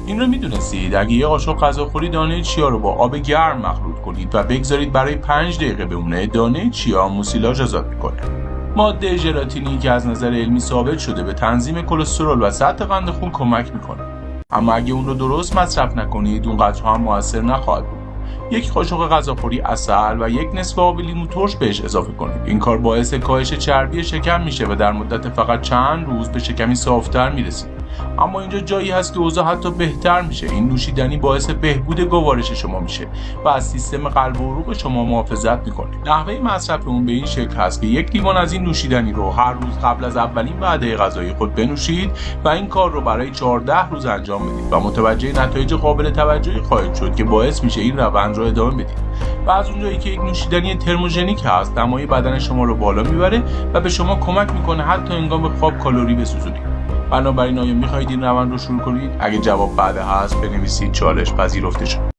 این رو میدونستید اگه یه قاشق غذاخوری دانه چیا رو با آب گرم مخلوط کنید و بگذارید برای 5 دقیقه بمونه، دانه چیا موسیلاژ آزاد میکنه. ماده ژلاتینی که از نظر علمی ثابت شده به تنظیم کلسترول و سطح قند خون کمک میکنه. اما اگه اون رو درست مصرف نکنید، اون قطعا هم موثر نخواهد بود. یک قاشق غذاخوری عسل و یک نصف آب لیمو ترش بهش اضافه کنید. این کار باعث کاهش چربی شکم میشه و در مدت فقط چند روز به شکمی صافتر میرسید. اما اینجا جایی هست که اوضاع حتی بهتر میشه. این نوشیدنی باعث بهبود گوارش شما میشه و از سیستم قلب و عروق شما محافظت میکنه. نحوه مصرف اون به این شکل هست که یک لیوان از این نوشیدنی رو هر روز قبل از اولین وعده غذایی خود بنوشید و این کار رو برای 14 روز انجام بدید و متوجه نتایج قابل توجهی خواهید شد که باعث میشه این روند رو ادامه بدید. و از اونجایی که یک نوشیدنی ترموژنیک هست، دمای بدن شما رو بالا میبره و به شما کمک میکنه حتی هنگام خواب کالری بسوزونید. بنابراین آیا میخواهید این روند رو شروع کنید؟ اگه جواب بله هست بنویسید چالش پذیرفته شد.